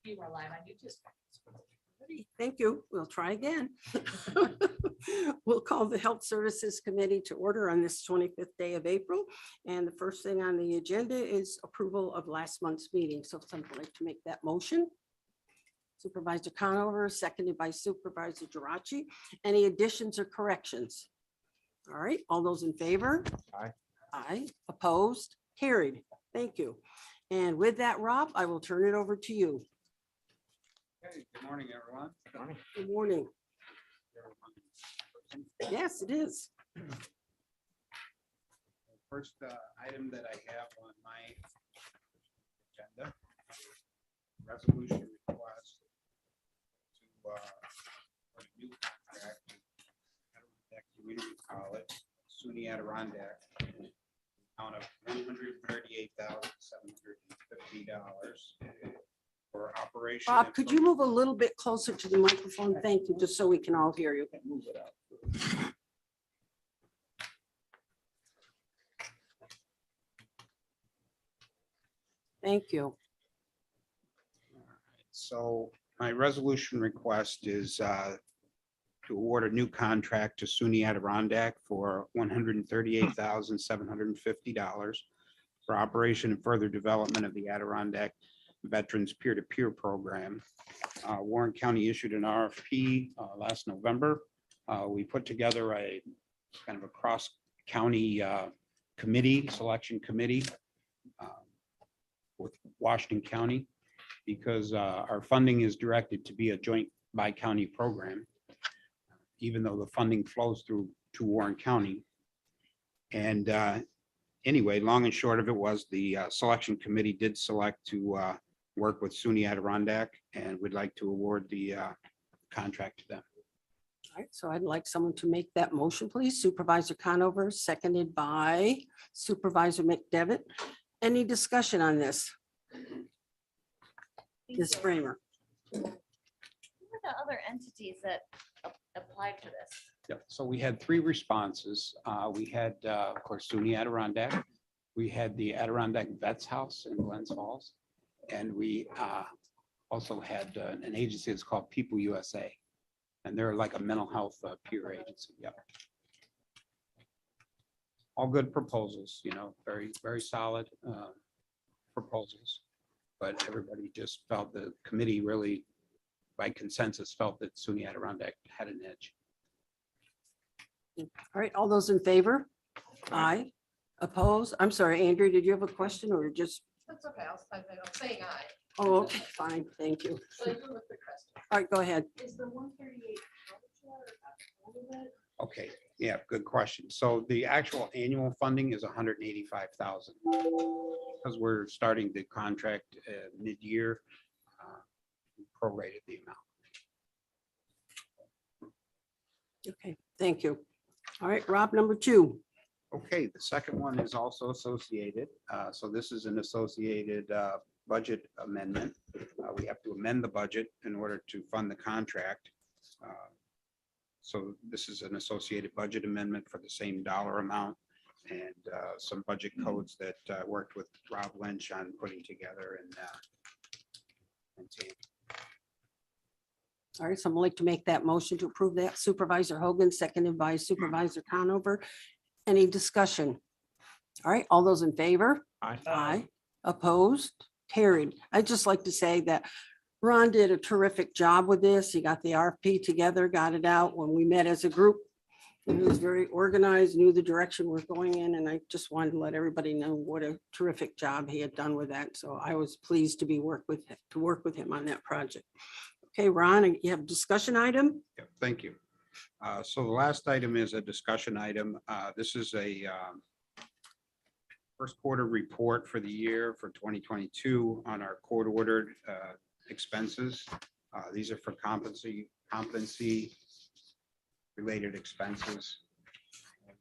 You were live on YouTube. Thank you. We'll try again. We'll call the Health Services Committee to order on this 25th day of April. And the first thing on the agenda is approval of last month's meeting. So if someone would like to make that motion. Supervisor Conover, seconded by Supervisor Geraci. Any additions or corrections? All right, all those in favor? Aye. Aye. Opposed? Carried. Thank you. And with that, Rob, I will turn it over to you. Hey, good morning, everyone. Good morning. Yes, it is. First item that I have on my agenda, resolution request to for a new contract with Adirondack Community College, SUNY Adirondack, amount of $138,750 for operation. Bob, could you move a little bit closer to the microphone? Thank you, just so we can all hear you. Move it up. Thank you. So my resolution request is to award a new contract to SUNY Adirondack for $138,750 for operation and further development of the Adirondack Veterans Peer-to-Peer Program. Warren County issued an RFP last November. We put together a kind of a cross-county committee, selection committee with Washington County, because our funding is directed to be a joint bi-county program, even though the funding flows through to Warren County. And anyway, long and short of it was the selection committee did select to work with SUNY Adirondack, and would like to award the contract to them. All right, so I'd like someone to make that motion, please. Supervisor Conover, seconded by Supervisor McDevitt. Any discussion on this? Ms. Bramer. Who are the other entities that applied for this? Yeah, so we had 3 responses. We had, of course, SUNY Adirondack. We had the Adirondack Vets House in Glens Falls. And we also had an agency that's called People USA. And they're like a mental health peer agency. Yeah. All good proposals, you know, very, very solid proposals. But everybody just felt, the committee really, by consensus, felt that SUNY Adirondack had an edge. All right, all those in favor? Aye. Opposed? I'm sorry, Andrew, did you have a question or just? That's okay. I'm saying aye. Oh, okay, fine, thank you. So you do with the question. All right, go ahead. Is the 138? Okay, yeah, good question. So the actual annual funding is 185,000. Because we're starting the contract mid-year, we prorated the amount. Okay, thank you. All right, Rob, number 2. Okay, the second one is also associated. So this is an associated budget amendment. We have to amend the budget in order to fund the contract. So this is an associated budget amendment for the same dollar amount, and some budget codes that worked with Rob Lynch on putting together and Tammy. All right, someone would like to make that motion to approve that. Supervisor Hogan, seconded by Supervisor Conover. Any discussion? All right, all those in favor? Aye. Opposed? Carried. I'd just like to say that Ron did a terrific job with this. He got the RFP together, got it out when we met as a group. He was very organized, knew the direction we're going in, and I just wanted to let everybody know what a terrific job he had done with that. So I was pleased to work with him on that project. Okay, Ron, you have a discussion item? Yeah, thank you. So the last item is a discussion item. This is a first quarter report for the year for 2022 on our court ordered expenses. These are for competency related expenses. And,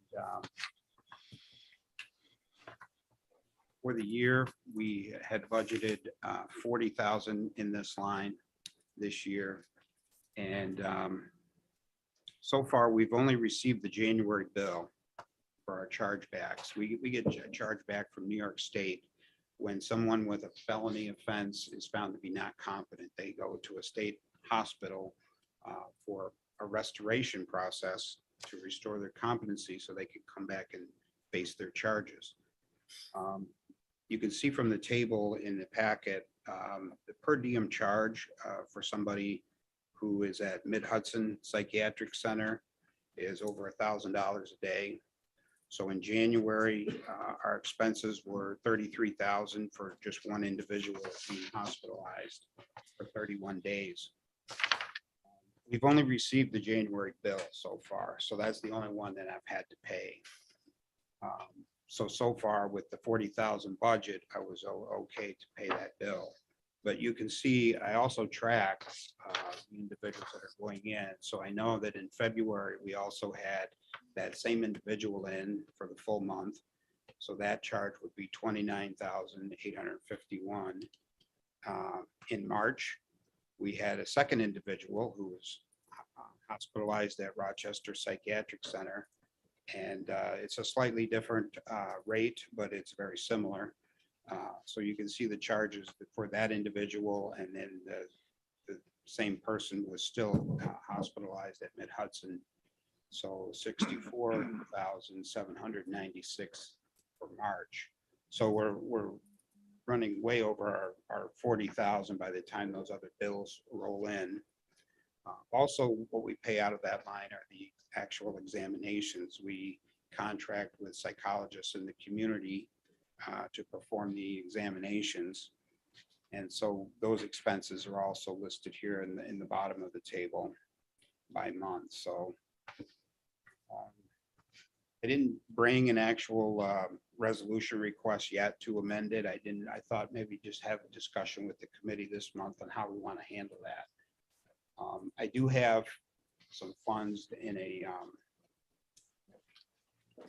for the year, we had budgeted 40,000 in this line this year. And so far, we've only received the January bill for our chargebacks. We get a chargeback from New York State when someone with a felony offense is found to be not competent, they go to a state hospital for a restoration process to restore their competency so they can come back and face their charges. You can see from the table in the packet, the per diem charge for somebody who is at Mid-Hudson Psychiatric Center is over $1,000 a day. So in January, our expenses were $33,000 for just one individual being hospitalized for 31 days. We've only received the January bill so far, so that's the only one that I've had to pay. So far with the 40,000 budget, I was okay to pay that bill. But you can see, I also track the individuals that are going in. So I know that in February, we also had that same individual in for the full month. So that charge would be $29,851. In March, we had a second individual who was hospitalized at Rochester Psychiatric Center. And it's a slightly different rate, but it's very similar. So you can see the charges for that individual, and then the same person was still hospitalized at Mid-Hudson. So 64,796 for March. So we're running way over our 40,000 by the time those other bills roll in. Also, what we pay out of that line are the actual examinations. We contract with psychologists in the community to perform the examinations. And so those expenses are also listed here in the bottom of the table by month. So I didn't bring an actual resolution request yet to amend it. I thought maybe just have a discussion with the committee this month on how we want to handle that. I do have some funds in a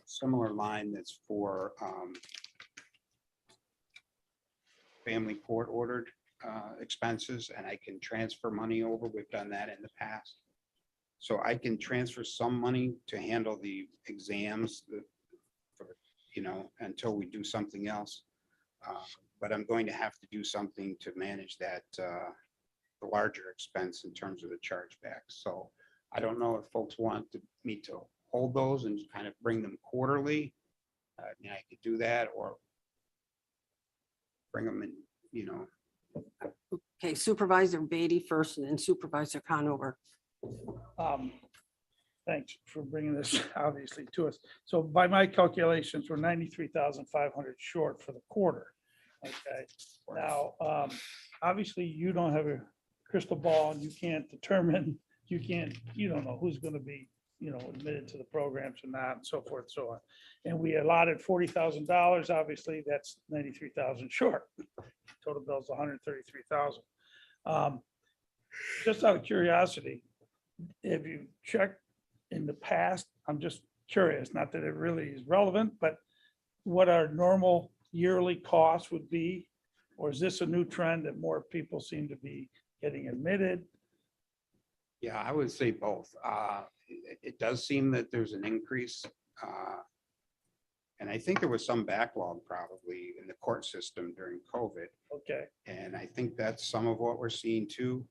similar line that's for family court ordered expenses, and I can transfer money over. We've done that in the past. So I can transfer some money to handle the exams until we do something else. But I'm going to have to do something to manage that the larger expense in terms of the chargeback. So I don't know if folks want me to hold those and kind of bring them quarterly. I could do that, or bring them in, Okay, Supervisor Beatty first and then Supervisor Conover. Thanks for bringing this obviously to us. So by my calculations, we're 93,500 short for the quarter. Okay, now, obviously you don't have a crystal ball and you can't determine, you don't know who's going to be, admitted to the programs and not, and so forth, so on. And we allotted $40,000, obviously that's 93,000 short. Total bill's 133,000. Just out of curiosity, have you checked in the past? I'm just curious, not that it really is relevant, but what our normal yearly costs would be? Or is this a new trend that more people seem to be getting admitted? Yeah, I would say both. It does seem that there's an increase. And I think there was some backlog probably in the court system during COVID. Okay, And I think that's some of what we're seeing too.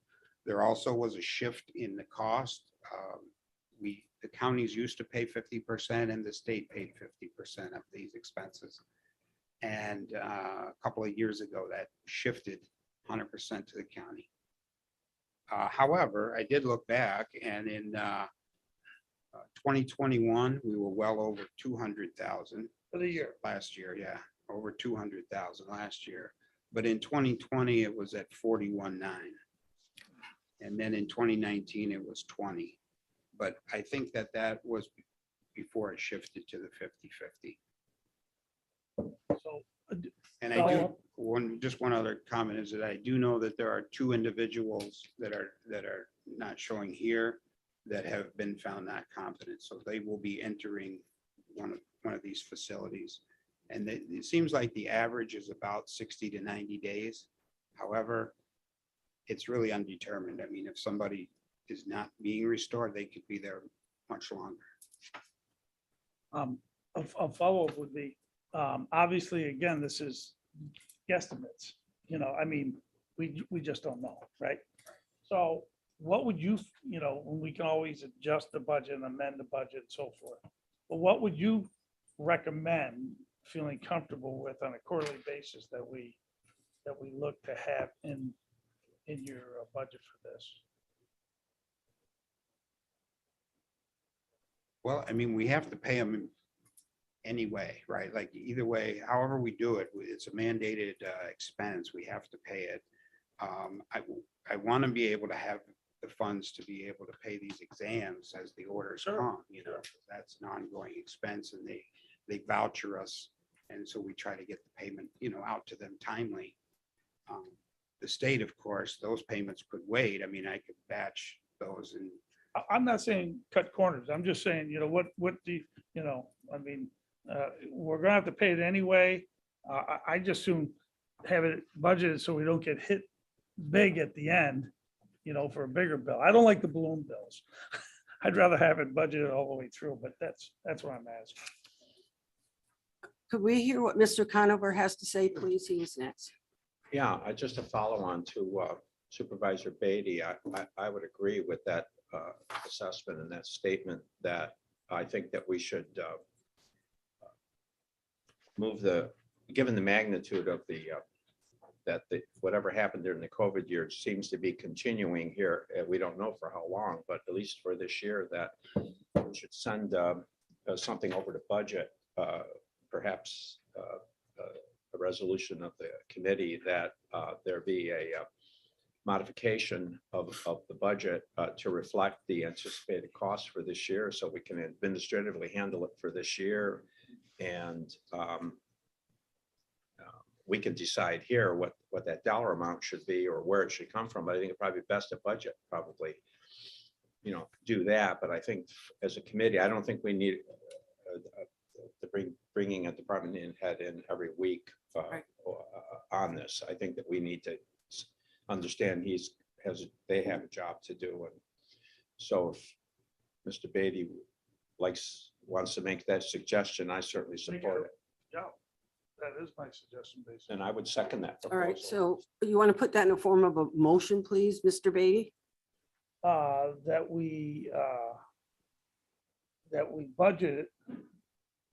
There also was a shift in the cost. The counties used to pay 50% and the state paid 50% of these expenses. And a couple of years ago, that shifted 100% to the county. However, I did look back, and in 2021, we were well over 200,000 for the year. last year. Yeah, over 200,000 last year. But in 2020, it was at 41.9. And then in 2019, it was 20. But I think that was before it shifted to the 50-50. So, And I do, one other comment is that I do know that there are two individuals that are not showing here that have been found not competent. So they will be entering one of these facilities. And it seems like the average is about 60 to 90 days. However, it's really undetermined. I mean, if somebody is not being restored, they could be there much longer. a follow-up would be, obviously, again, this is guesstimates, I mean, we just don't know, right? So what would you, we can always adjust the budget and amend the budget and so forth. But what would you recommend feeling comfortable with on a quarterly basis that we look to have in your budget for this? Well, I mean, we have to pay them anyway, right? Like either way, however we do it, it's a mandated expense. We have to pay it. I want to be able to have the funds to be able to pay these exams as the orders Sure, come, 'cause that's an ongoing expense and they voucher us. And so we try to get the payment, out to them timely. The state, of course, those payments could wait. I mean, I could batch those and I'm not saying cut corners. I'm just saying, what do I mean, we're gonna have to pay it anyway. I just soon have it budgeted so we don't get hit big at the end, for a bigger bill. I don't like the balloon bills. I'd rather have it budgeted all the way through, but that's what I'm asking. Could we hear what Mr. Conover has to say, please? He was next. Yeah, just a follow on to Supervisor Beatty. I would agree with that assessment and that statement that I think that we should given the magnitude of whatever happened during the COVID year seems to be continuing here. We don't know for how long, but at least for this year, that we should send something over to budget, perhaps a resolution of the committee that there be a modification of the budget to reflect the anticipated costs for this year, so we can administratively handle it for this year. And we can decide here what that dollar amount should be or where it should come from. But I think it probably best at budget, probably, do that. But I think as a committee, I don't think we need bringing a department head in every week on this. I think that we need to understand they have a job to do. And so if Mr. Beatty wants to make that suggestion, I certainly support it. Yeah, that is my suggestion, basically. And I would second that. All right, proposal. so you want to put that in a form of a motion, please, Mr. Beatty? That we budget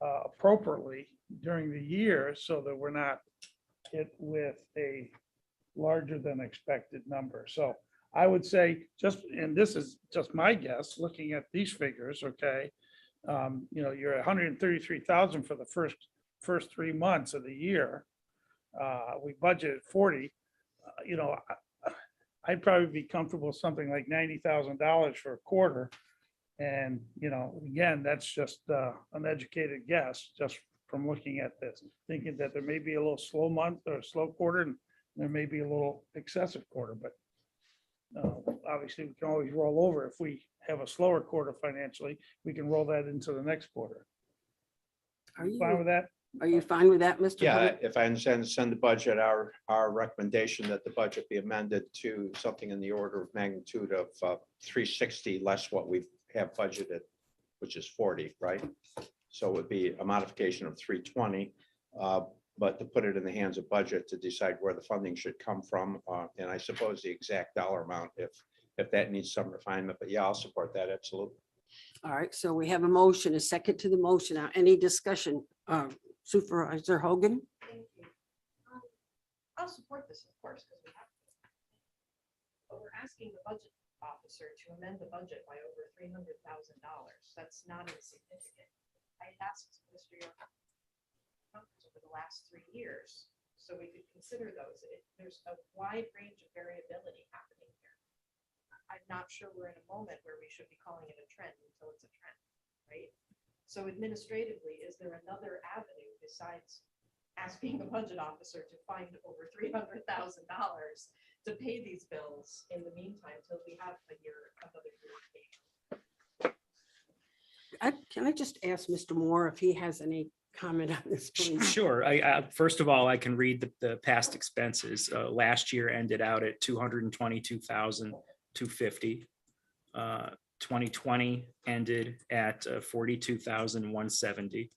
appropriately during the year so that we're not hit with a larger than expected number. So I would say and this is just my guess, looking at these figures, okay? You're at 133,000 for the first 3 months of the year. We budgeted 40, I'd probably be comfortable with something like $90,000 for a quarter. And, again, that's just an educated guess, just from looking at this, thinking that there may be a little slow month or a slow quarter, and there may be a little excessive quarter, but obviously we can always roll over. If we have a slower quarter financially, we can roll that into the next quarter. Are you Fine with that? Are you fine with that, Mr.? Yeah, Hunt? if I understand, send the budget, our recommendation that the budget be amended to something in the order of magnitude of 360 less what we have budgeted, which is 40, right? So it would be a modification of 320, but to put it in the hands of budget to decide where the funding should come from. And I suppose the exact dollar amount if that needs some refinement, but yeah, I'll support that, absolutely. All right, so we have a motion, a second to the motion. Now, any discussion? Supervisor Hogan? Thank you. I'll support this, of course, because we have to. But we're asking the budget officer to amend the budget by over $300,000. That's not insignificant. I asked Mr. York over the last 3 years, so we could consider those. There's a wide range of variability happening here. I'm not sure we're in a moment where we should be calling it a trend until it's a trend, right? So administratively, is there another avenue besides asking the budget officer to find over $300,000 to pay these bills in the meantime till we have another year? Can I just ask Mr. Moore if he has any comment on this, please? Sure. First of all, I can read the past expenses. Last year ended out at 222,250. 2020 ended at 42,170.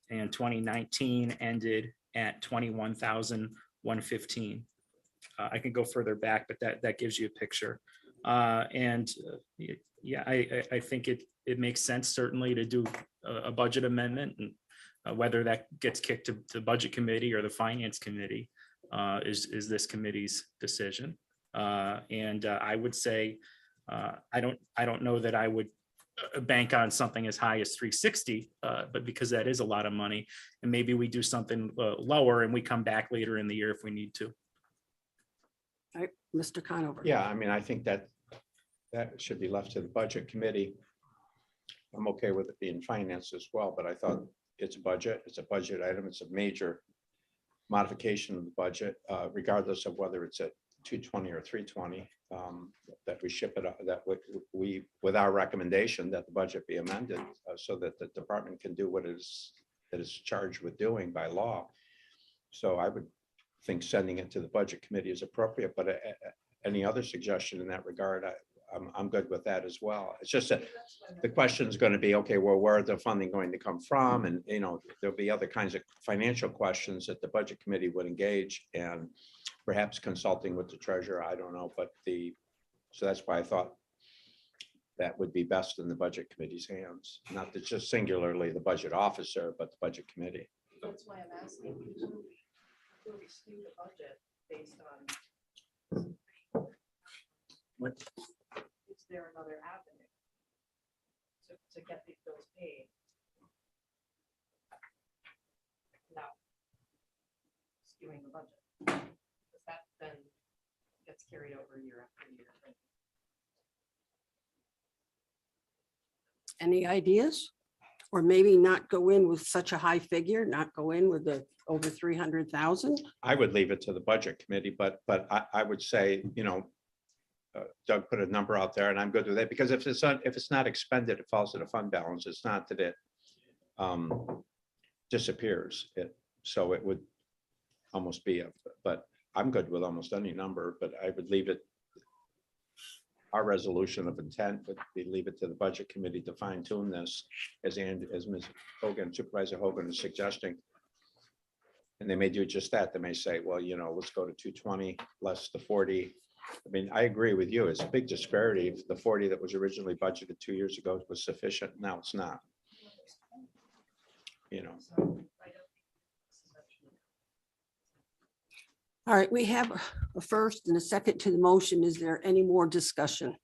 And 2019 ended at 21,115. I can go further back, but that gives you a picture. Yeah, I think it makes sense certainly to do a budget amendment, and whether that gets kicked to the budget committee or the finance committee is this committee's decision. I would say, I don't know that I would bank on something as high as 360, but because that is a lot of money, and maybe we do something lower and we come back later in the year if we need to. All right, Mr. Conover. Yeah, I mean, I think that should be left to the budget committee. I'm okay with it being financed as well, but I thought it's a budget item. It's a major modification of the budget, regardless of whether it's at 220 or 320, that we ship it, that we, with our recommendation that the budget be amended so that the department can do what it is charged with doing by law. So I would think sending it to the budget committee is appropriate, but any other suggestion in that regard, I'm good with that as well. It's just that the question is going to be, okay, well, where are the funding going to come from? And, you know, there'll be other kinds of financial questions that the budget committee would engage, and perhaps consulting with the treasurer. I don't know, but so that's why I thought that would be best in the budget committee's hands, not that just singularly the budget officer, but the budget committee. That's why I'm asking, do we skew the budget based on? What? Is there another avenue to get these bills paid? Without skewing the budget, because that then gets carried over year after year. Any ideas? Or maybe not go in with such a high figure, not go in with the over 300,000? I would leave it to the budget committee, but I would say, you know, Doug put a number out there, and I'm good with it, because if it's not expended, it falls to the fund balance. It's not that it disappears. So it would almost be but I'm good with almost any number, but I would leave it. Our resolution of intent would be leave it to the budget committee to fine tune this, as Ms. Hogan, Supervisor Hogan is suggesting. And they may do just that. They may say, well, you know, let's go to 220 less the 40. I mean, I agree with you. It's a big disparity. If the 40 that was originally budgeted 2 years ago was sufficient, now it's not. You know. So I don't think this is actually. All right, we have a first and a second to the motion. Is there any more discussion?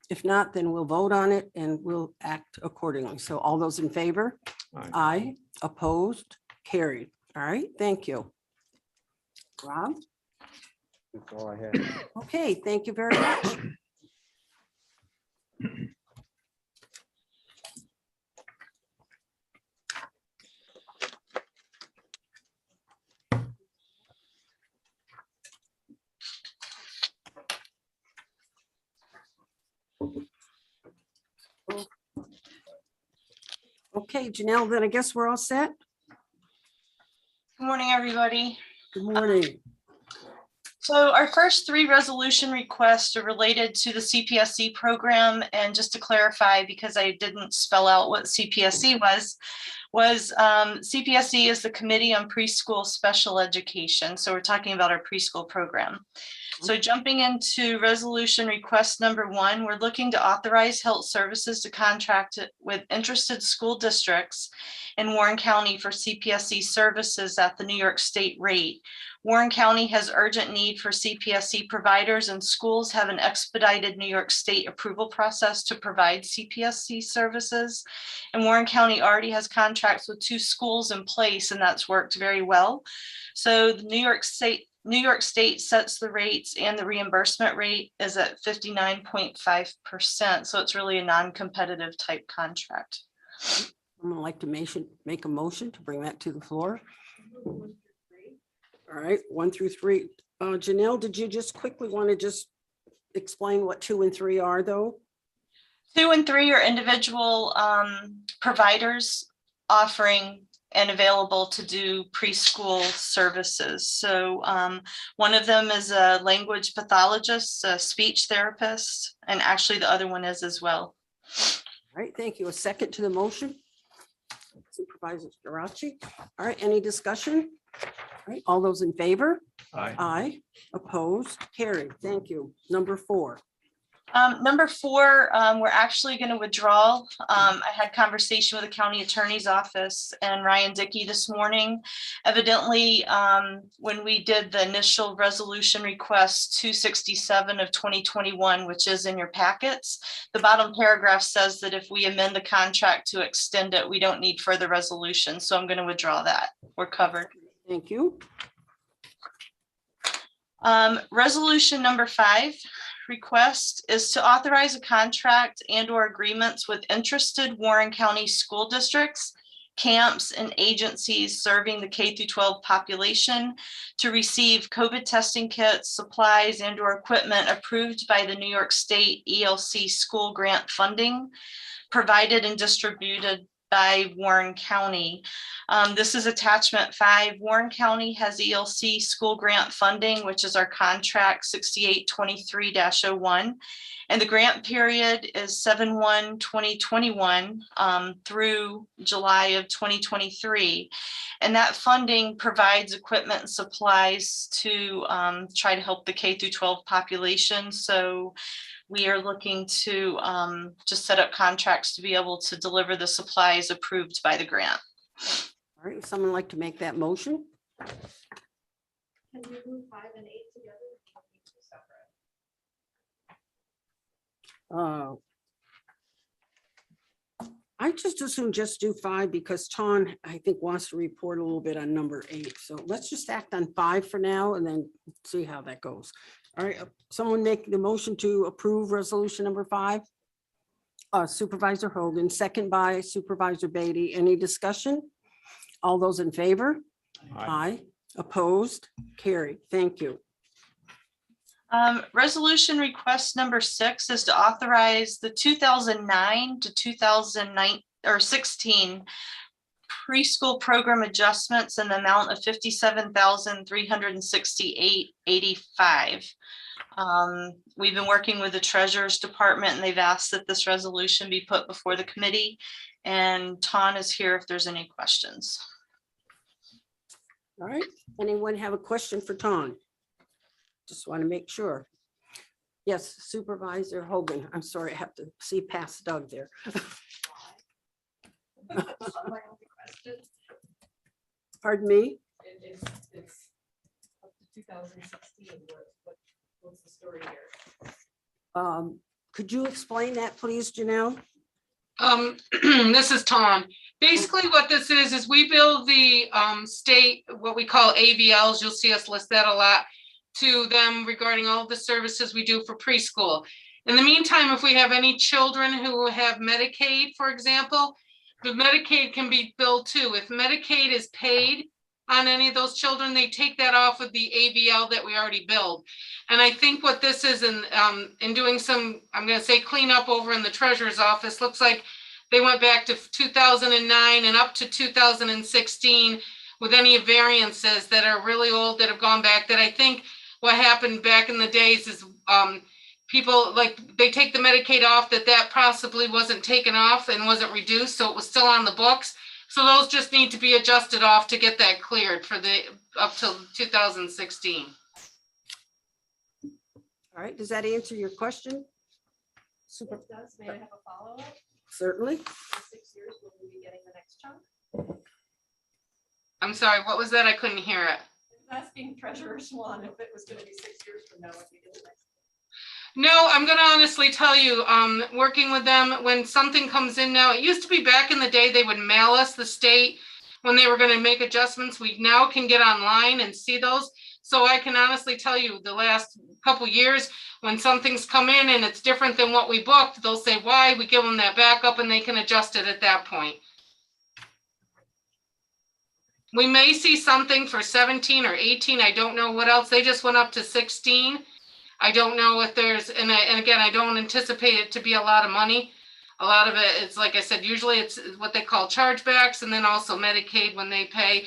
If not, then we'll vote on it and we'll act accordingly. So all those in favor? Aye. Aye. Opposed? Carried. All right, thank you. Rob? That's all I had. Okay, thank you very much. Okay, Janelle, then I guess we're all set. Good morning, everybody. Good morning. So our first three resolution requests are related to the CPSC program. And just to clarify, because I didn't spell out what CPSC was CPSC is the Committee on Preschool Special Education. So we're talking about our preschool program. So jumping into resolution request number 1, we're looking to authorize health services to contract with interested school districts in Warren County for CPSC services at the New York State rate. Warren County has urgent need for CPSC providers, and schools have an expedited New York State approval process to provide CPSC services. And Warren County already has contracts with 2 schools in place, and that's worked very well. So the New York State sets the rates, and the reimbursement rate is at 59.5%. So it's really a non-competitive type contract. I'm gonna like to make a motion to bring that to the floor. All right, 1 through 3. Janelle, did you just quickly want to just explain what 2 and 3 are, though? 2 and 3 are individual providers offering and available to do preschool services. So one of them is a language pathologist, a speech therapist, and actually the other one is as well. All right, thank you. A second to the motion. Supervisor Garachi. All right, any discussion? All right, all those in favor? Aye. Aye. Opposed? Carried. Thank you. Number 4. Number 4, we're actually going to withdraw. I had conversation with the county attorney's office and Ryan Dickey this morning. Evidently, when we did the initial resolution request 267 of 2021, which is in your packets, the bottom paragraph says that if we amend the contract to extend it, we don't need further resolution. So I'm going to withdraw that. We're covered. Thank you. Resolution number 5 request is to authorize a contract and or agreements with interested Warren County school districts, camps, and agencies serving the K through 12 population to receive COVID testing kits, supplies, and or equipment approved by the New York State ELC school grant funding, provided and distributed by Warren County. This is attachment 5. Warren County has ELC school grant funding, which is our contract 6823-01. And the grant period is 7/1/2021 through July of 2023. And that funding provides equipment and supplies to try to help the K through 12 population. So we are looking to just set up contracts to be able to deliver the supplies approved by the grant. All right, someone like to make that motion? Can we move 5 and 8 together? Or keep them separate? I just assume just do 5 because Ton, I think, wants to report a little bit on number 8. So let's just act on 5 for now and then see how that goes. All right, someone make the motion to approve resolution number 5. Supervisor Hogan, second by Supervisor Beatty. Any discussion? All those in favor? Aye. Opposed? Carried. Thank you. Resolution request number 6 is to authorize the 2009 to 2016 preschool program adjustments in the amount of $57,368.85. We've been working with the Treasurer's Department and they've asked that this resolution be put before the committee. And Ton is here if there's any questions. All right, anyone have a question for Ton? Just want to make sure. Yes, Supervisor Hogan. I'm sorry, I have to see past Doug there. My only question, Pardon me? it's up to 2016. What's the story here? Could you explain that, please, Janelle? This is Tom. Basically what this is we build the state, what we call AVLs. You'll see us list that a lot to them regarding all the services we do for preschool. In the meantime, if we have any children who have Medicaid, for example, the Medicaid can be billed too. If Medicaid is paid on any of those children, they take that off of the AVL that we already billed. And I think what this is in doing some, I'm going to say cleanup over in the treasurer's office, looks like they went back to 2009 and up to 2016 with any variances that are really old that have gone back, that I think what happened back in the days is people, like, they take the Medicaid off, that possibly wasn't taken off and wasn't reduced, so it was still on the books. So those just need to be adjusted off to get that cleared for the up till 2016. All right, does that answer your question? Super, It does. May I have a follow-up? certainly. In 6 years, will we be getting the next chunk? I'm sorry, what was that? I couldn't hear it. I was asking Treasurer Swan if it was going to be 6 years from now if we get the next. No, I'm going to honestly tell you, working with them, when something comes in now, it used to be back in the day, they would mail us the state when they were going to make adjustments. We now can get online and see those. So I can honestly tell you the last couple years, when something's come in and it's different than what we booked, they'll say why, we give them that backup and they can adjust it at that point. We may see something for 17 or 18. I don't know what else. They just went up to 16. I don't know if there's, and again, I don't anticipate it to be a lot of money. A lot of it, it's like I said, usually it's what they call chargebacks and then also Medicaid when they pay.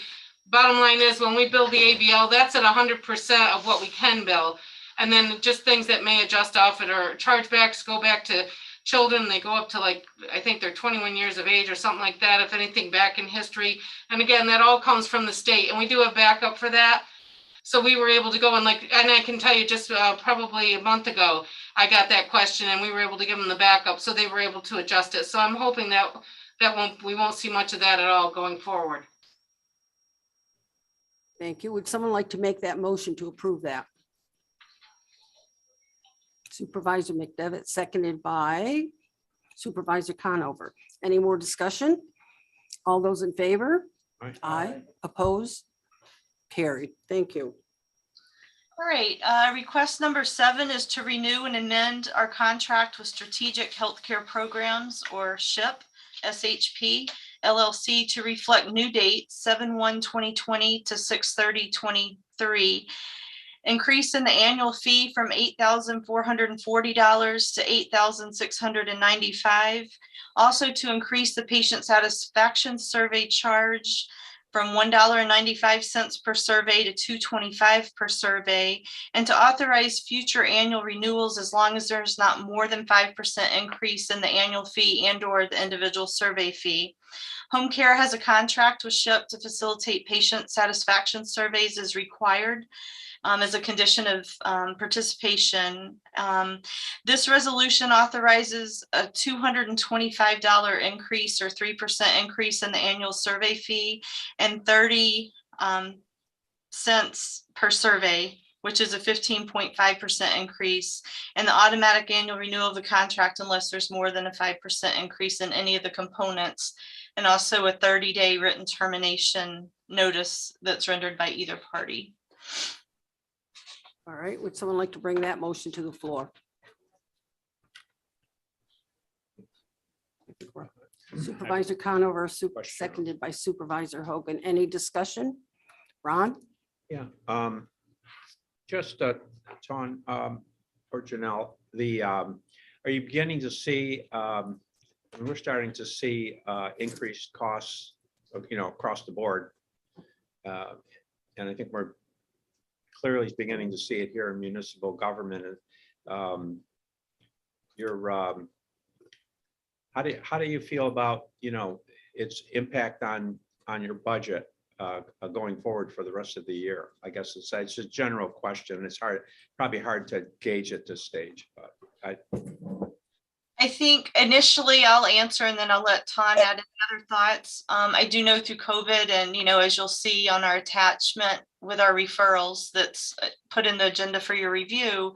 Bottom line is when we bill the AVL, that's at 100% of what we can bill. And then just things that may adjust off it or chargebacks go back to children. They go up to like, I think they're 21 years of age or something like that, if anything back in history. And again, that all comes from the state, and we do have backup for that. So we were able to go and and I can tell you just probably a month ago, I got that question and we were able to give them the backup. So they were able to adjust it. So I'm hoping that we won't see much of that at all going forward. Thank you. Would someone like to make that motion to approve that? Supervisor McDevitt, seconded by Supervisor Conover. Any more discussion? All those in favor? Aye. Opposed? Carried. Thank you. All right, request number 7 is to renew and amend our contract with Strategic Healthcare Programs, or SHIP, SHP LLC, to reflect new dates 7/1/2020 to 6/30/23. Increase in the annual fee from $8,440 to $8,695. Also to increase the patient satisfaction survey charge from $1.95 per survey to $2.25 per survey, and to authorize future annual renewals as long as there's not more than 5% increase in the annual fee and or the individual survey fee. Home Care has a contract with SHIP to facilitate patient satisfaction surveys as required. As a condition of participation. This resolution authorizes a $225 increase or 3% increase in the annual survey fee and 30 cents per survey, which is a 15.5% increase, and the automatic annual renewal of the contract unless there's more than a 5% increase in any of the components, and also a 30-day written termination notice that's rendered by either party. All right, would someone like to bring that motion to the floor? Supervisor Conover, seconded by Supervisor Hogan. Any discussion? Ron? Yeah, just Ton or Janelle, are you beginning to see, we're starting to see increased costs, across the board. And I think we're clearly beginning to see it here in municipal government. How do you feel about, its impact on your budget going forward for the rest of the year? I guess it's a general question. It's probably hard to gauge at this stage, but I think initially I'll answer and then I'll let Ton add in other thoughts. I do know through COVID and, as you'll see on our attachment with our referrals that's put in the agenda for your review,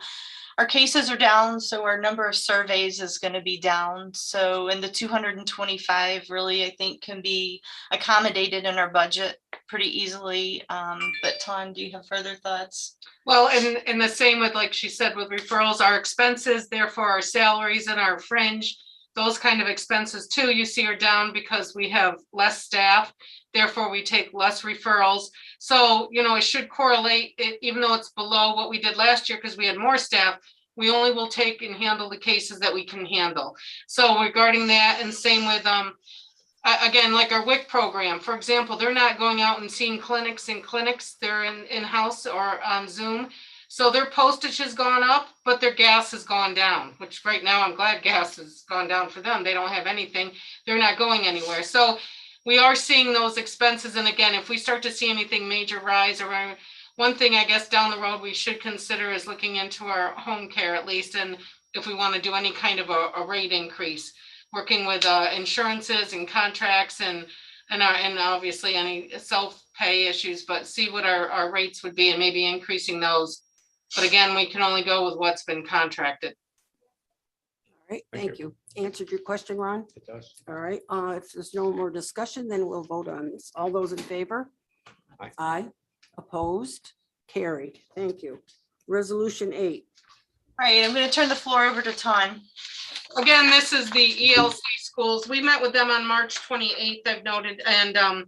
our cases are down. So our number of surveys is going to be down. So in the 225 really, I think can be accommodated in our budget pretty easily. But Ton, do you have further thoughts? Well, and the same with, like she said, with referrals, our expenses, therefore our salaries and our fringe, those kind of expenses too, you see are down because we have less staff. Therefore, we take less referrals. So, it should correlate, even though it's below what we did last year because we had more staff, we only will take and handle the cases that we can handle. So regarding that, and same with, again, like our WIC program, for example, they're not going out and seeing clinics in clinics. They're in-house or on Zoom. So their postage has gone up, but their gas has gone down, which right now I'm glad gas has gone down for them. They don't have anything. They're not going anywhere. So we are seeing those expenses. And again, if we start to see anything major rise, or one thing I guess down the road we should consider is looking into our home care at least. And if we want to do any kind of a rate increase, working with insurances and contracts and obviously any self-pay issues, but see what our rates would be and maybe increasing those. But again, we can only go with what's been contracted. All right, thank you. Answered your question, Ron? it does. All right, if there's no more discussion, then we'll vote on this. All those in favor? Aye. Aye. Opposed? Carried. Thank you. Resolution 8. All right, I'm going to turn the floor over to Ton. Again, this is the ELC schools. We met with them on March 28th, I've noted, and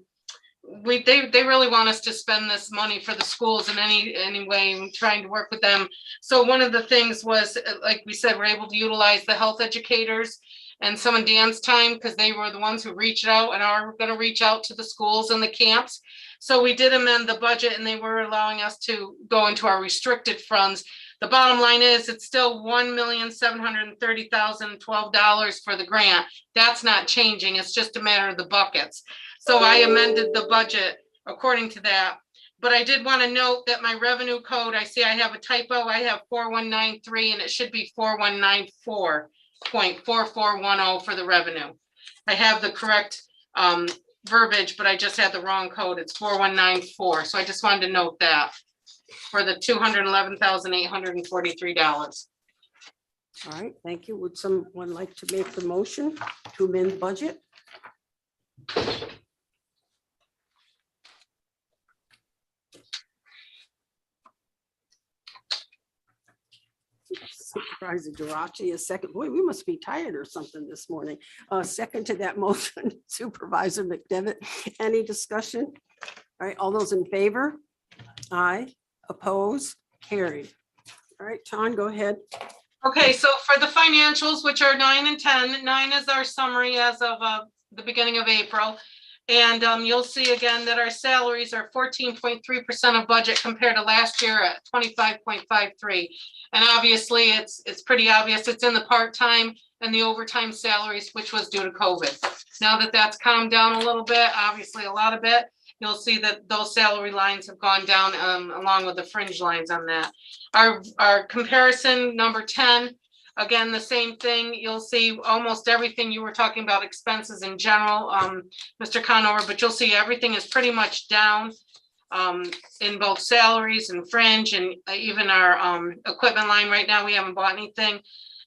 they really want us to spend this money for the schools in any way. I'm trying to work with them. So one of the things was, like we said, we're able to utilize the health educators and some of Dan's time because they were the ones who reached out and are going to reach out to the schools and the camps. So we did amend the budget and they were allowing us to go into our restricted funds the bottom line is it's still $1,730,012 for the grant. That's not changing. It's just a matter of the buckets. So I amended the budget according to that. But I did want to note that my revenue code, I see I have a typo. I have 4193 and it should be 4194.4410 for the revenue. I have the correct verbiage, but I just had the wrong code. It's 4194. So I just wanted to note that for the $211,843. All right, thank you. Would someone like to make the motion to amend the budget? Supervisor Durachi, a second. Boy, we must be tired or something this morning. Second to that motion, Supervisor McDevitt. Any discussion? All right, all those in favor? Aye. Opposed? Carried. All right, John, go ahead. Okay, so for the financials, which are 9 and 10, 9 is our summary as of the beginning of April. And you'll see again that our salaries are 14.3% of budget compared to last year at 25.53. And obviously, it's pretty obvious. It's in the part-time and the overtime salaries, which was due to COVID. Now that that's calmed down a little bit, obviously a lot of it, you'll see that those salary lines have gone down along with the fringe lines on that. Our comparison number 10, again, the same thing. You'll see almost everything you were talking about expenses in general, Mr. Conover, but you'll see everything is pretty much down in both salaries and fringe and even our equipment line. Right now, we haven't bought anything.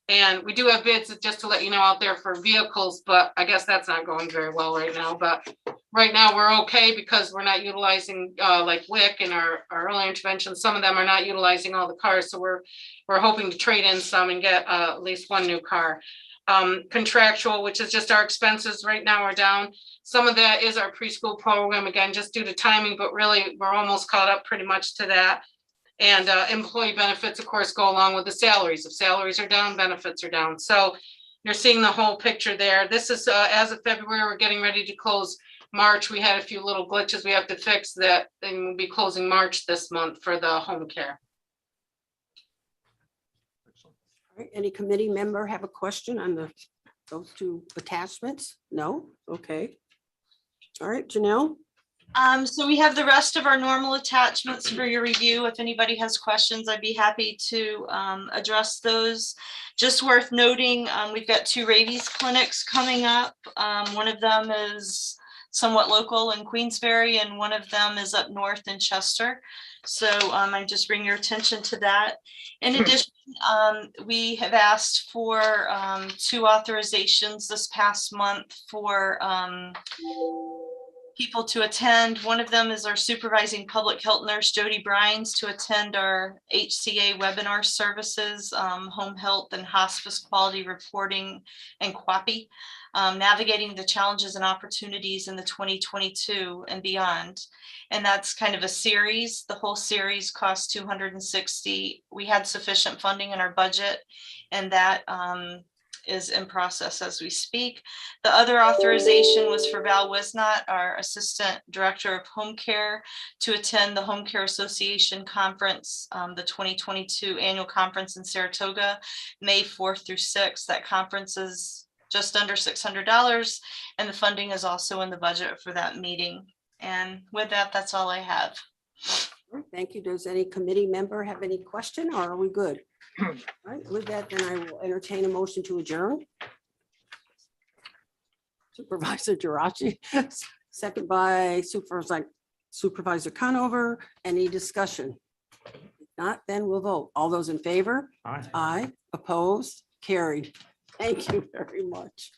And we do have bids, just to let you know, out there for vehicles, but I guess that's not going very well right now. But right now we're okay because we're not utilizing like WIC and our early intervention. Some of them are not utilizing all the cars. So we're hoping to trade in some and get at least one new car. Contractual, which is just our expenses right now are down. Some of that is our preschool program, again, just due to timing, but really we're almost caught up pretty much to that. And employee benefits, of course, go along with the salaries. If salaries are down, benefits are down. So you're seeing the whole picture there. This is as of February, we're getting ready to close March. We had a few little glitches we have to fix that, and we'll be closing March this month for the home care. All right, any committee member have a question on those two attachments? No? Okay. All right, Janelle? So we have the rest of our normal attachments for your review. If anybody has questions, I'd be happy to address those. Just worth noting, we've got 2 rabies clinics coming up. One of them is somewhat local in Queensbury, and one of them is up north in Chester. So I just bring your attention to that. In addition, we have asked for 2 authorizations this past month for people to attend. One of them is our supervising public health nurse, Jody Brines, to attend our HCA webinar services, home health and hospice quality reporting, and QAPI, navigating the challenges and opportunities in the 2022 and beyond. And that's kind of a series. The whole series costs $260. We had sufficient funding in our budget, and that is in process as we speak. The other authorization was for Val Wisnot, our Assistant Director of Home Care, to attend the Home Care Association Conference, the 2022 annual conference in Saratoga, May 4th through 6th. That conference is just under $600, and the funding is also in the budget for that meeting. And with that, that's all I have. Thank you. Does any committee member have any question, or are we good? All right, with that, then I will entertain a motion to adjourn. Supervisor Jirachi, second by Supervisor Conover. Any discussion? If not, then we'll vote. All those in favor? Aye. Aye. Opposed? Carried. Thank you very much.